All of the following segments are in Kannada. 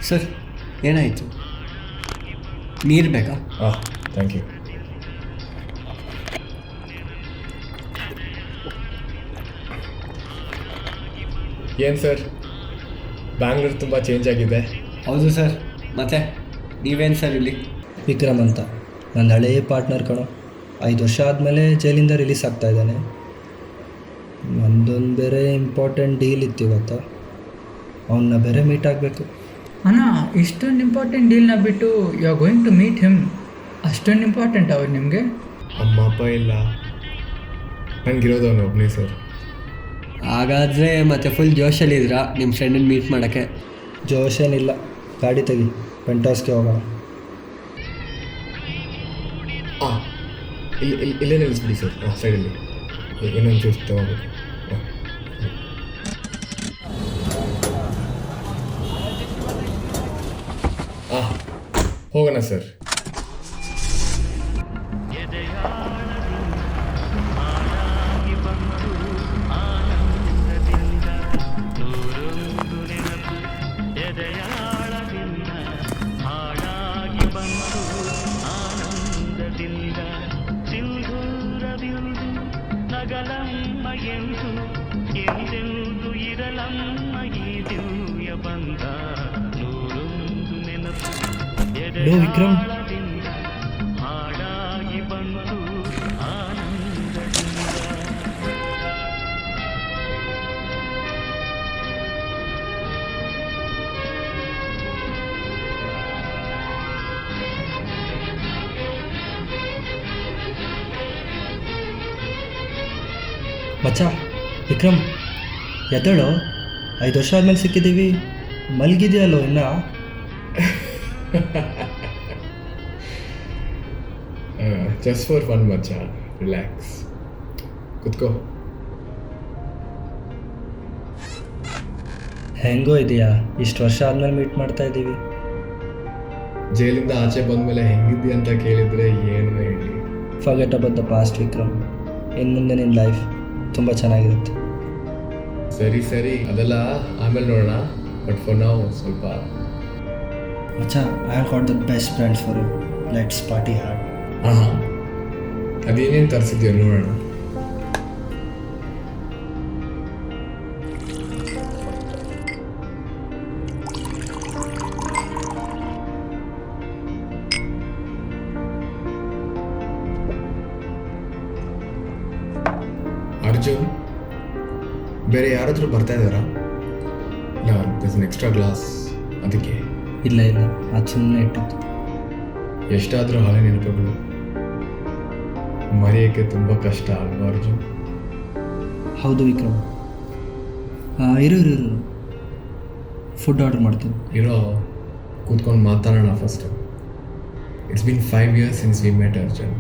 ಸರ್ ಏನಾಯಿತು? ನೀರು ಬೇಕಾ? ಹಾಂ ಥ್ಯಾಂಕ್ ಯು. ಏನು ಸರ್, ಬ್ಯಾಂಗ್ಳೂರು ತುಂಬ ಚೇಂಜ್ ಆಗಿದೆ. ಹೌದು ಸರ್. ಮತ್ತೆ ನೀವೇನು ಸರ್ ಇಲ್ಲಿ? ವಿಕ್ರಮ್ ಅಂತ ನನ್ನ ಹಳೆಯ ಪಾರ್ಟ್ನರ್ ಕಣೋ. 5 ವರ್ಷ ಆದಮೇಲೆ ಜೈಲಿಂದ ರಿಲೀಸ್ ಆಗ್ತಾ ಇದ್ದಾನೆ. ನಂದೊಂದು ಬೇರೆ ಇಂಪಾರ್ಟೆಂಟ್ ಡೀಲ್ ಇತ್ತು ಇವತ್ತು, ಅವನ್ನ ಬೇರೆ ಮೀಟ್ ಆಗಬೇಕು. ಅಣ್ಣ, ಇಷ್ಟೊಂದು ಇಂಪಾರ್ಟೆಂಟ್ ಡೀಲ್ನ ಬಿಟ್ಟು you are going to meet him? ಅಷ್ಟೊಂದು ಇಂಪಾರ್ಟೆಂಟ್ ಅವ್ರು ನಿಮಗೆ? ಅಮ್ಮ ಅಪ್ಪ ಇಲ್ಲ, ನನಗಿರೋದು ಅವನು ಒಬ್ಬನೇ ಸರ್. ಹಾಗಾದರೆ ಮತ್ತೆ ಫುಲ್ ಜೋಶಲ್ಲಿದ್ದೀರಾ ನಿಮ್ಮ ಫ್ರೆಂಡನ್ನ ಮೀಟ್ ಮಾಡೋಕ್ಕೆ? ಜೋಶ್ ಏನಿಲ್ಲ, ಗಾಡಿ ತೆಗಿ, ಪೆಂಟಾಸ್ಗೆ ಹೋಗೋಣ. ಹಾಂ, ಇಲ್ಲೇ ನಿಲ್ಲಿಸ್ಬಿಡಿ ಸರ್. ಹಾಂ, ಸೈಡಲ್ಲಿ ಇನ್ನೊಂದು ಚೂಸ್ ತೊಗೋಬೇಕು. ಹಾಂ ಹೋಗೋಣ ಸರ್. ಲೋ ವಿಕ್ರಮ್, ಮಚ್ಚ ವಿಕ್ರಮ್ ಎದ್ದೇಳೋ. 5 ವರ್ಷ ಆದಮೇಲೆ ಸಿಕ್ಕಿದ್ದೀವಿ, ಮಲಗಿದೆಯಲ್ಲೋ ಇನ್ನ? ಜಸ್ಟ್ ಫಾರ್ ಫನ್ ಮಚ್ಚ, ರಿಲ್ಯಾಕ್ಸ್, ಕುತ್ಕೋ. ಹೆಂಗೋ ಇದೆಯಾ? ಇಷ್ಟು ವರ್ಷ ಆದಮೇಲೆ ಮೀಟ್ ಮಾಡ್ತಾ ಇದ್ದೀವಿ. ಜೈಲಿಂದ ಆಚೆ ಬಂದಮೇಲೆ ಹೆಂಗಿದ್ದಿ ಅಂತ ಕೇಳಿದರೆ ಏನು ಹೇಳಿ? Forget about the past Vikram. ಇನ್ನು ಮುಂದೆ ನಿನ್ನ ಲೈಫ್ ತುಂಬ ಚೆನ್ನಾಗಿರುತ್ತೆ. ಸರಿ ಅದೆಲ್ಲ ಆಮೇಲೆ ನೋಡೋಣ. ಬಟ್ ಫಾರ್ ನಾವು ಸ್ವಲ್ಪ ಮಚ್ಚ, I have got the best friends for you. Let's party hard. ಹಾಂ, ಅದೇನೇನು ತರಿಸಿದ್ಯೋ ನೋಡೋಣ. ಅರ್ಜುನ್, ಬೇರೆ ಯಾರಾದರೂ ಬರ್ತಾ ಇದ್ದಾರಾ? ಇಲ್ಲ, ದಿಸ್ ಅನ್ ಎಕ್ಸ್ಟ್ರಾ ಗ್ಲಾಸ್, ಅದಕ್ಕೆ. ಇಲ್ಲ ಅದು ಸುಮ್ಮನೆ ಇಟ್ಟಿತ್ತು. ಎಷ್ಟಾದರೂ ಹಳೆ ನೆನಪುಗಳು ಮರೆಯೋಕ್ಕೆ ತುಂಬ ಕಷ್ಟ ಅಲ್ವಾ ಅರ್ಜುನ್? ಹೌದು ವಿಕ್ರಮ್. ಇರು ಫುಡ್ ಆರ್ಡರ್ ಮಾಡ್ತೀನಿ. ಇರೋ, ಕೂತ್ಕೊಂಡು ಮಾತಾಡೋಣ first. It's been 5 years since we met Arjun.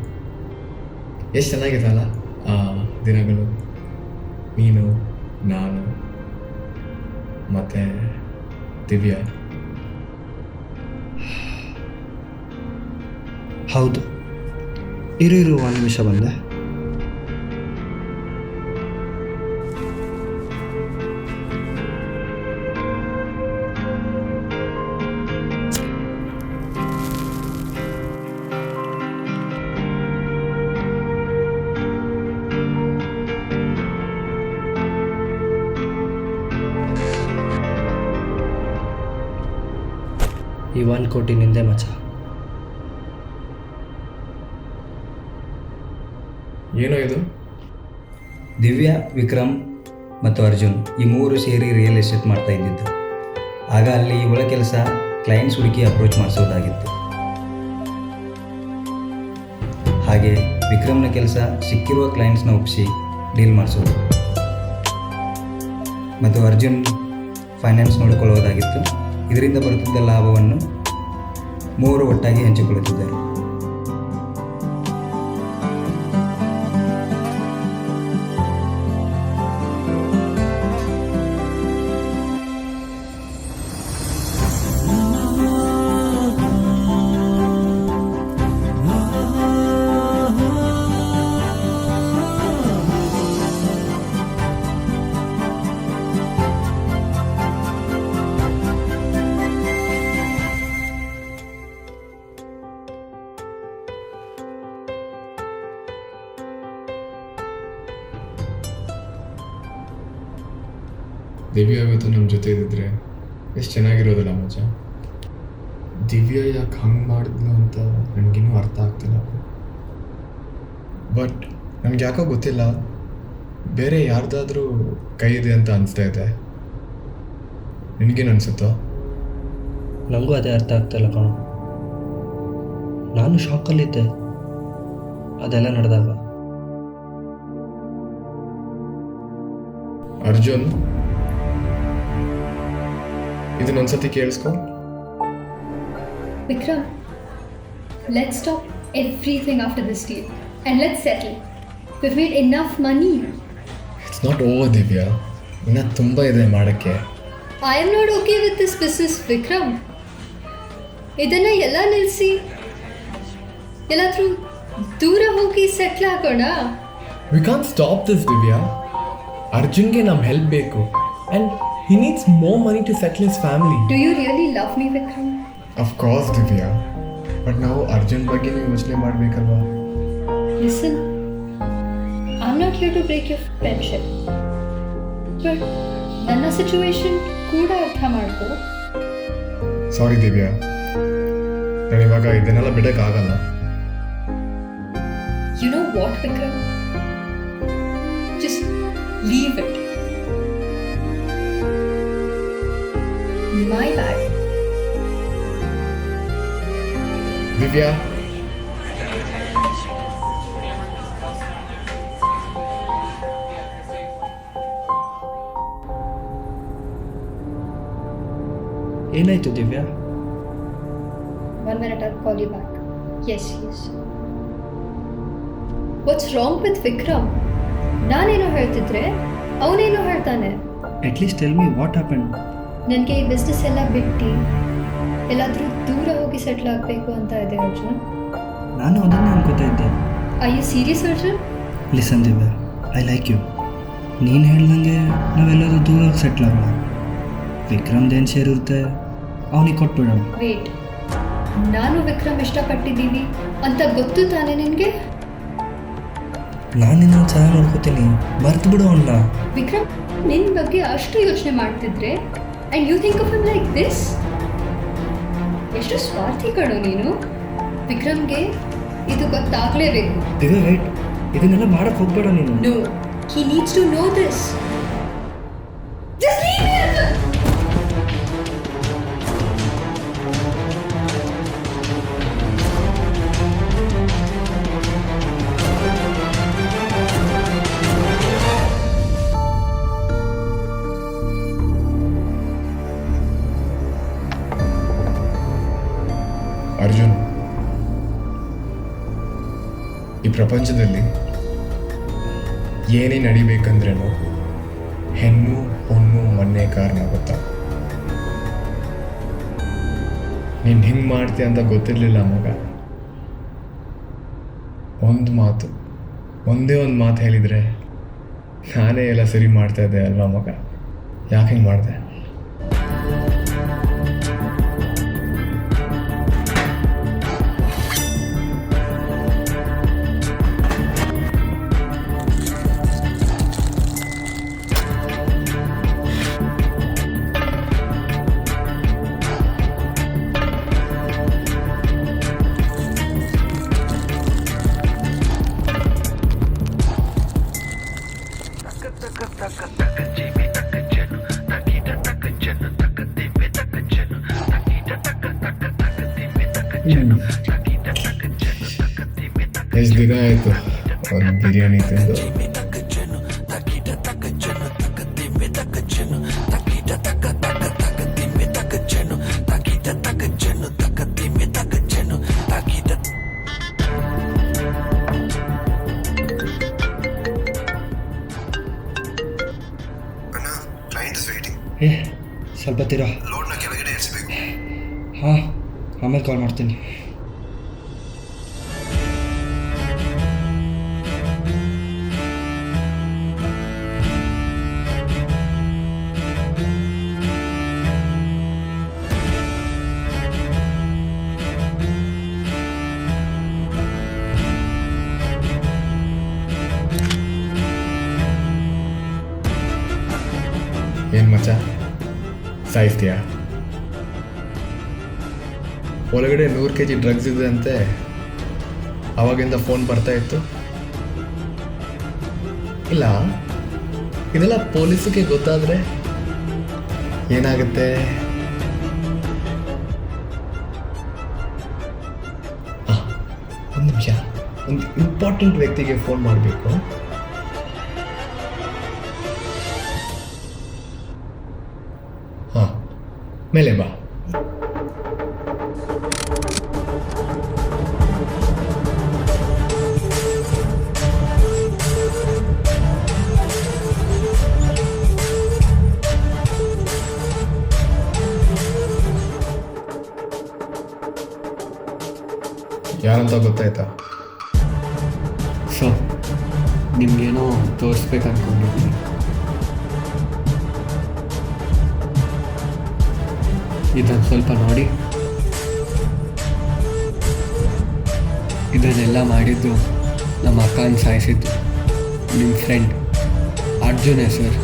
ಎಷ್ಟು ಚೆನ್ನಾಗಿದೆ ಅಲ್ಲ ಆ ದಿನಗಳು. ನೀನು, ನಾನು ಮತ್ತು ದಿವ್ಯಾ. ಹೌದು, ಇರು 1 ನಿಮಿಷ ಬಂದೆ. ಈ 1 ಕೋಟಿ ನಿಂದೆ ಮಚ್ಚ. ಏನೋ ಇದು? ದಿವ್ಯಾ, ವಿಕ್ರಮ್ ಮತ್ತು ಅರ್ಜುನ್ ಈ 3 ಸೇರಿ ರಿಯಲ್ ಎಸ್ಟೇಟ್ ಮಾಡ್ತಾ ಇದ್ದಿದ್ದು. ಆಗ ಅಲ್ಲಿ ಒಳ ಕೆಲಸ ಕ್ಲೈಂಟ್ಸ್ ಹುಡುಕಿ ಅಪ್ರೋಚ್ ಮಾಡಿಸೋದಾಗಿತ್ತು. ಹಾಗೆ ವಿಕ್ರಮ್ನ ಕೆಲಸ ಸಿಕ್ಕಿರುವ ಕ್ಲೈಂಟ್ಸ್ನ ಒಪ್ಪಿಸಿ ಡೀಲ್ ಮಾಡಿಸೋದು, ಮತ್ತು ಅರ್ಜುನ್ ಫೈನಾನ್ಸ್ ನೋಡಿಕೊಳ್ಳೋದಾಗಿತ್ತು. ಇದರಿಂದ ಬರುತ್ತಿದ್ದ ಲಾಭವನ್ನು 3 ಒಟ್ಟಾಗಿ ಹಂಚಿಕೊಳ್ಳುತ್ತಿದ್ದರು. ದಿವ್ಯಾ ಇವತ್ತು ನಮ್ಮ ಜೊತೆ ಇದ್ದಿದ್ರೆ ಎಷ್ಟು ಚೆನ್ನಾಗಿರೋದಿಲ್ಲ ಮಚ್ಚ. ದಿವ್ಯಾ ಯಾಕೆ ಹಂಗೆ ಮಾಡಿದ್ಲು ಅಂತ ನನಗಿನ್ನೂ ಅರ್ಥ ಆಗ್ತಿಲ್ಲ. ಬಟ್ ನನಗೆ ಯಾಕೋ ಗೊತ್ತಿಲ್ಲ, ಬೇರೆ ಯಾರ್ದಾದ್ರೂ ಕೈ ಇದೆ ಅಂತ ಅನಿಸ್ತಾ ಇದೆ. ನಿನಗೇನು ಅನಿಸುತ್ತೋ? ನನಗೂ ಅದೇ ಅರ್ಥ ಆಗ್ತಾಯಿಲ್ಲ ಕಣೋ. ನಾನು ಶಾಕಲ್ಲಿದ್ದೆ ಅದೆಲ್ಲ ನಡೆದಾಗ. Arjun, ಇದನ್ನೊಂದ್ಸತಿ ಕೇಳಿಸ್ಕೊ. Vikram, let's stop everything after this deal and let's settle. We've made enough money. It's not over Divya, ಇನ್ನೂ ತುಂಬ ಇದೆ ಮಾಡೋಕ್ಕೆ. I am not okay with this business, Vikram. ಇದನ್ನ ಎಲ್ಲ ನಿಲ್ಲಿಸಿ ಎಲ್ಲಾದ್ರೂ ದೂರ ಹೋಗಿ ಸೆಟ್ಲ್ ಆಗೋಣ. We can't stop this Divya. ಅರ್ಜುನ್ಗೆ ನಮ್ಮ ಹೆಲ್ಪ್ ಬೇಕು and he needs more money to settle his family. Do you really love me, Vikram? Of course Divya, but ನಾವು ಅರ್ಜುನ್ ಬಗ್ಗೆನೇ ಯೋಚನೆ ಮಾಡಬೇಕಲ್ವಾ? Listen, I'm not here to break your friendship. But ನನ್ನ ಸಿಚುವೇಶನ್ ಕೂಡ ಅರ್ಥ ಮಾಡ್ಕೋ. ಸಾರಿ ದಿವ್ಯಾ, ನಾನು ಇವಾಗ ಇದನ್ನೆಲ್ಲ ಬಿಡೋಕ್ಕಾಗಲ್ಲ. You know what, Vikram? Just leave it. My bad. Divya, ಏನಾಯಿತು Divya? 1 minute, I'll call you back. Yes. What's wrong with Vikram? ನಾನೇನೋ ಹೇಳ್ತಿದ್ರೆ ಅವನೇನೋ ಹೇಳ್ತಾನೆ. At least tell me what happen. ನನಗೆ ಈ ಬಿಸ್ನೆಸ್ ಎಲ್ಲ ಬಿಟ್ಟು ಎಲ್ಲಾದರೂ ದೂರ ಹೋಗಿ ಸೆಟ್ಲ್ ಆಗಬೇಕು ಅಂತ ಇದೆ ಅರ್ಜುನ್. ನಾನು ಅದನ್ನೇ ಅನ್ಕೋತಾ ಇದ್ದೆ. Are you serious, Arjun? Listen Divya, I like you. ನೀನು ಹೇಳ್ದಂಗೆ ನಾವೆಲ್ಲರೂ ದೂರ ಸೆಟ್ಲ್ ಆಗೋಣ. ವಿಕ್ರಮ್ದೇನು ಶೇರ್ ಇರುತ್ತೆ ಅವನಿಗೆ ಕೊಟ್ಬಿಡೋಣ. ವೇಟ್, ನಾನು ವಿಕ್ರಮ್ ಇಷ್ಟಪಟ್ಟಿದ್ದೀವಿ ಅಂತ ಗೊತ್ತು ತಾನೇ ನಿನಗೆ? ನಾನು ನಿನ್ನ ಚೆನ್ನಾಗಿ ನೋಡ್ಕೋತೀನಿ, ಮರ್ತು ಬಿಡು ಅವನ್ನ. ವಿಕ್ರಮ್ ನಿನ್ನ ಬಗ್ಗೆ ಅಷ್ಟು ಯೋಚನೆ ಮಾಡ್ತಿದ್ರೆ and you think of him like this? ಎಷ್ಟು ಸ್ವಾರ್ಥಿ ಕಣೋ ನೀನು. ವಿಕ್ರಮ್ಗೆ ಇದು ಗೊತ್ತಾಗಲೇಬೇಕು. ದಿವ್ಯಾ ವೇಟ್, ಇದನ್ನೆಲ್ಲ ಮಾಡಕ್ಕೆ ಹೋಗ್ಬೇಡ ನೀನು. No, he needs to know this. Just leave me alone. Arjun, ಈ ಪ್ರಪಂಚದಲ್ಲಿ ಏನೇ ನಡಿಬೇಕಂದ್ರೇನು ಹೆಣ್ಣು ಹೊಣ್ಣು ಮೊನ್ನೆ ಕಾರಣ ಗೊತ್ತಾ? ನೀನು ಹಿಂಗೆ ಮಾಡ್ತೀಯ ಅಂತ ಗೊತ್ತಿರಲಿಲ್ಲ ಮಗ. ಒಂದೇ ಒಂದು ಮಾತು ಹೇಳಿದರೆ ನಾನೇ ಎಲ್ಲ ಸರಿ ಮಾಡ್ತಾ ಇದ್ದೆ ಅಲ್ವಾ ಮಗ? ಯಾಕೆ ಹಿಂಗೆ ಮಾಡಿದೆ? ಎಷ್ಟು ದಿನ ಆಯಿತು ಒಂದು ಬಿರಿಯಾನಿ ತಿಂದು. ಸ್ವಲ್ಪ ತೀರಾ ಹಾಂ, ಆಮೇಲೆ ಕಾಲ್ ಮಾಡ್ತೀನಿ. ಏನು ಮಚ್ಚ, ಸಾಯಿಸ್ತೀಯಾ? ಒಳಗಡೆ 100 kg ಡ್ರಗ್ಸ್ ಇದೆ ಅಂತೆ, ಅವಾಗಿಂದ ಫೋನ್ ಬರ್ತಾ ಇತ್ತು. ಇಲ್ಲ, ಇದೆಲ್ಲ ಪೊಲೀಸಿಗೆ ಗೊತ್ತಾದರೆ ಏನಾಗುತ್ತೆ? ಒಂದು ನಿಮಿಷ, ಒಂದು ಇಂಪಾರ್ಟೆಂಟ್ ವ್ಯಕ್ತಿಗೆ ಫೋನ್ ಮಾಡಬೇಕು. ಹಾಂ, ಮೇಲೆ ಬಾ. ಯಾರಂತ ಗೊತ್ತಾಯ್ತಾ? ಸೊ ನಿಮ್ಗೇನೋ ತೋರಿಸ್ಬೇಕು ಅಂದ್ಕೊಂಡಿದ್ದೀನಿ. ಇದನ್ನು ಸ್ವಲ್ಪ ನೋಡಿ. ಇದನ್ನೆಲ್ಲ ಮಾಡಿದ್ದು ನಮ್ಮ ಅಕ್ಕನ ಸಾಯಿಸಿದ್ದು ನಿಮ್ಮ ಫ್ರೆಂಡ್ ಅರ್ಜುನೇ ಸರ್.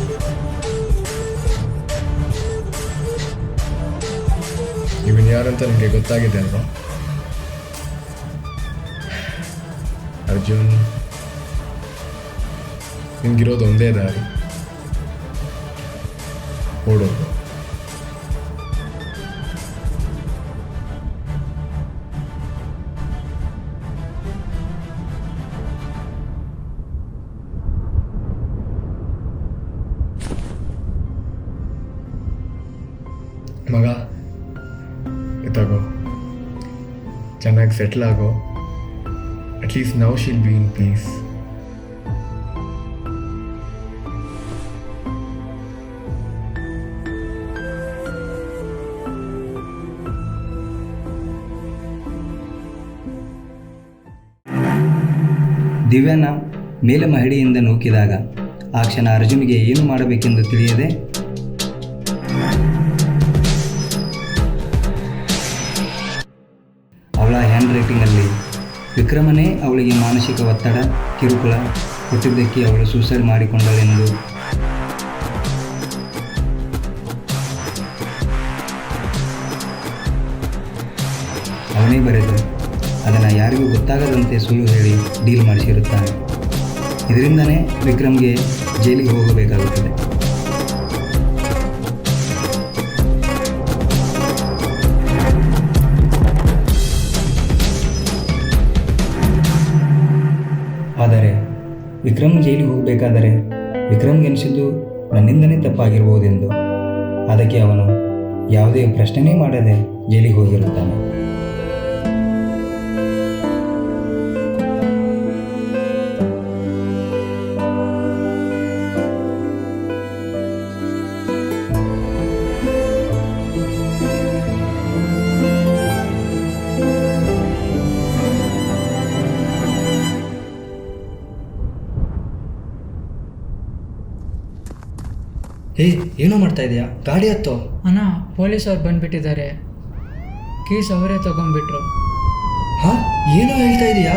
ಇವನ್ ಯಾರಂತ ನಿಮಗೆ ಗೊತ್ತಾಗಿದೆ ಅಲ್ವಾ? ಅರ್ಜುನ್, ನಿನ್ಗಿರೋದು ಒಂದೇ ದಾರಿ, ಓಡೋದು. ಮಗ, ಇತ್ತಾಗೋ, ಚೆನ್ನಾಗಿ ಸೆಟ್ಲ್ ಆಗೋ. At least now she'll be in peace. ದಿವ್ಯಾನ ಮೇಲೆ ಮಹಡಿಯಿಂದ ನೂಕಿದಾಗ ಆ ಕ್ಷಣ ಅರ್ಜುನ್ಗೆ ಏನು ಮಾಡಬೇಕೆಂದು ತಿಳಿಯದೆ ಅವಳ ಹ್ಯಾಂಡ್ ರೈಟಿಂಗಲ್ಲಿ ವಿಕ್ರಮನೇ ಅವಳಿಗೆ ಮಾನಸಿಕ ಒತ್ತಡ, ಕಿರುಕುಳ ಕೊಟ್ಟಿದ್ದಕ್ಕೆ ಅವಳು ಸೂಸೈಡ್ ಮಾಡಿಕೊಂಡಳೆಂದು ಅವನೇ ಬರೆದು ಅದನ್ನು ಯಾರಿಗೂ ಗೊತ್ತಾಗದಂತೆ ಸುಳ್ಳು ಹೇಳಿ ಡೀಲ್ ಮಾಡಿಸಿರುತ್ತಾನೆ. ಇದರಿಂದನೇ ವಿಕ್ರಮ್ಗೆ ಜೈಲಿಗೆ ಹೋಗಬೇಕಾಗುತ್ತದೆ. ಆದರೆ ವಿಕ್ರಮ್ ಜೈಲಿಗೆ ಹೋಗಬೇಕಾದರೆ ವಿಕ್ರಮ್ಗೆ ಅನಿಸಿದ್ದು ನನ್ನಿಂದನೇ ತಪ್ಪಾಗಿರ್ಬೋದೆಂದು. ಅದಕ್ಕೆ ಅವನು ಯಾವುದೇ ಪ್ರಶ್ನೆನೇ ಮಾಡದೆ ಜೈಲಿಗೆ ಹೋಗಿರುತ್ತಾನೆ. ಏನೋ ಮಾಡ್ತಾ ಇದೆಯಾ? ಗಾಡಿ ಹತ್ತೋ. ಅಣ್ಣ, ಪೊಲೀಸ್ ಅವ್ರು ಬಂದುಬಿಟ್ಟಿದ್ದಾರೆ. ಕೀಸ್ ಅವರೇ ತೊಗೊಂಡ್ಬಿಟ್ರು. ಹಾಂ, ಏನೋ ಹೇಳ್ತಾ ಇದೆಯಾ?